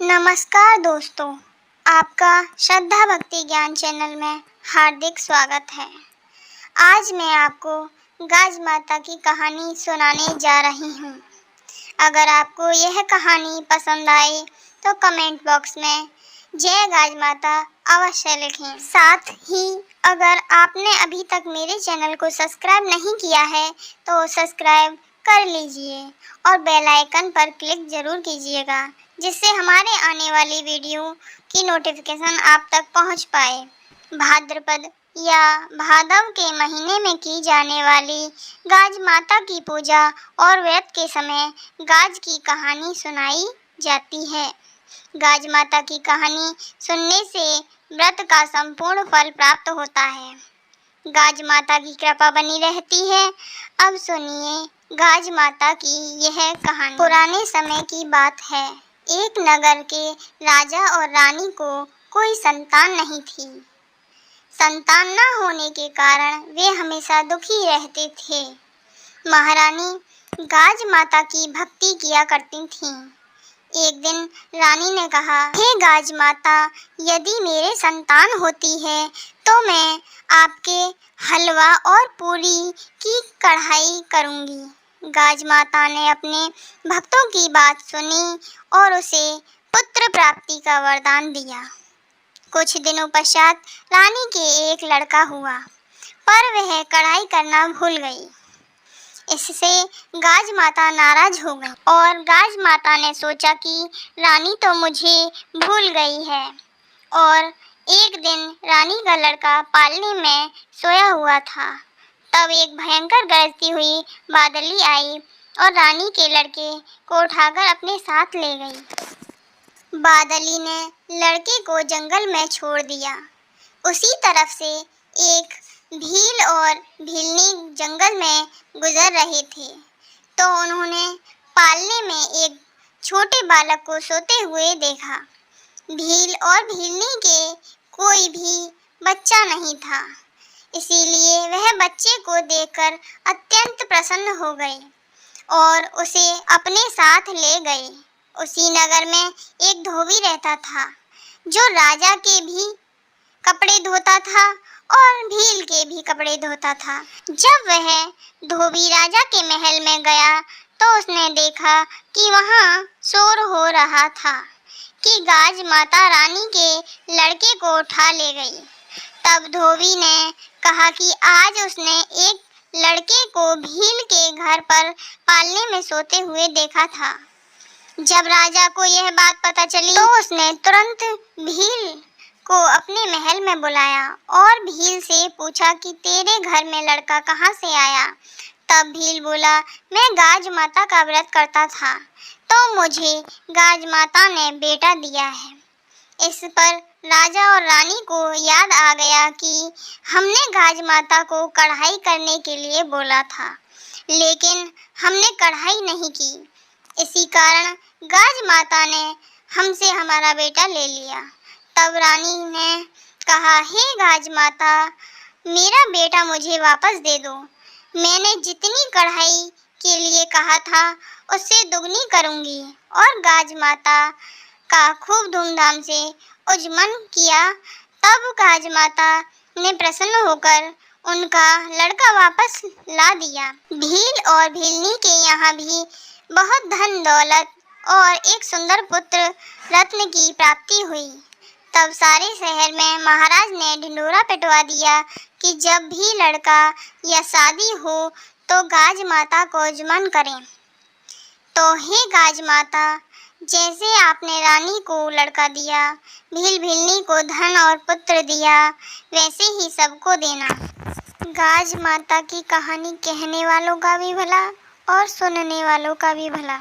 नमस्कार दोस्तों, आपका श्रद्धा भक्ति ज्ञान चैनल में हार्दिक स्वागत है। आज मैं आपको गाज माता की कहानी सुनाने जा रही हूँ। अगर आपको यह कहानी पसंद आए तो कमेंट बॉक्स में जय गाज माता अवश्य लिखें। साथ ही अगर आपने अभी तक मेरे चैनल को सब्सक्राइब नहीं किया है तो सब्सक्राइब कर लीजिए और बेल आइकन पर क्लिक जरूर कीजिएगा, जिससे हमारे आने वाली वीडियो की नोटिफिकेशन आप तक पहुंच पाए। भाद्रपद या भादव के महीने में की जाने वाली गाज माता की पूजा और व्रत के समय गाज की कहानी सुनाई जाती है। गाज माता की कहानी सुनने से व्रत का संपूर्ण फल प्राप्त होता है। गाज माता की कृपा बनी रहती है। अब सुनिए गाज माता की यह कहानी। पुराने समय की बात है। एक नगर के राजा और रानी को कोई संतान नहीं थी। संतान न होने के कारण वे हमेशा दुखी रहते थे। महारानी गाज माता की भक्ति किया करती थीं। एक दिन रानी ने कहा, हे गाज माता, यदि मेरे संतान होती है तो मैं आपके हलवा और पूरी की कढ़ाई करूंगी। गाज माता ने अपने भक्तों की बात सुनी और उसे पुत्र प्राप्ति का वरदान दिया। कुछ दिनों पश्चात रानी के एक लड़का हुआ, पर वह कढ़ाई करना भूल गई। इससे गाज माता नाराज हो गई और गाज माता ने सोचा कि रानी तो मुझे भूल गई है। और एक दिन रानी का लड़का पालने में सोया हुआ था। तब एक भयंकर गरजती हुई बादली आई और रानी के लड़के को उठाकर अपने साथ ले गई। बादली ने लड़के को जंगल में छोड़ दिया। उसी तरफ से एक भील और भीलनी जंगल में गुजर रहे थे, तो उन्होंने पालने में एक छोटे बालक को सोते हुए देखा। भील और भीलनी के कोई भी बच्चा नहीं था, इसीलिए वह बच्चे को देखकर अत्यंत प्रसन्न हो गए और उसे अपने साथ ले गए। उसी नगर में एक धोबी रहता था, जो राजा के भी कपड़े धोता था और भील के भी कपड़े धोता था। जब वह धोबी राजा के महल में गया तो उसने देखा कि वहाँ शोर हो रहा था कि गाज माता रानी के लड़के को उठा ले गई। तब धोबी ने कहा कि आज उसने एक लड़के को भील के घर पर पालने में सोते हुए देखा था। जब राजा को यह बात पता चली तो उसने तुरंत भील को अपने महल में बुलाया और भील से पूछा कि तेरे घर में लड़का कहाँ से आया। तब भील बोला, मैं गाज माता का व्रत करता था तो मुझे गाज माता ने बेटा दिया है। इस पर राजा और रानी को याद आ गया कि हमने गाज माता को कढ़ाई करने के लिए बोला था, लेकिन हमने कढ़ाई नहीं की। इसी कारण गाज माता ने हमसे हमारा बेटा ले लिया। तब रानी ने कहा, हे गाज माता, मेरा बेटा मुझे वापस दे दो। मैंने जितनी कढ़ाई के लिए कहा था उससे दुगनी करूंगी। और गाज माता का खूब धूमधाम से उजमन किया। तब गाज माता ने प्रसन्न होकर उनका लड़का वापस ला दिया। भील और भीलनी के यहाँ भी बहुत धन दौलत और एक सुंदर पुत्र रत्न की प्राप्ति हुई। तब सारे शहर में महाराज ने ढिंढोरा पिटवा दिया कि जब भी लड़का या शादी हो तो गाज माता को उजमन करें। तो हे गाज माता, जैसे आपने रानी को लड़का दिया, भील भीलनी को धन और पुत्र दिया, वैसे ही सबको देना। गाज माता की कहानी कहने वालों का भी भला और सुनने वालों का भी भला।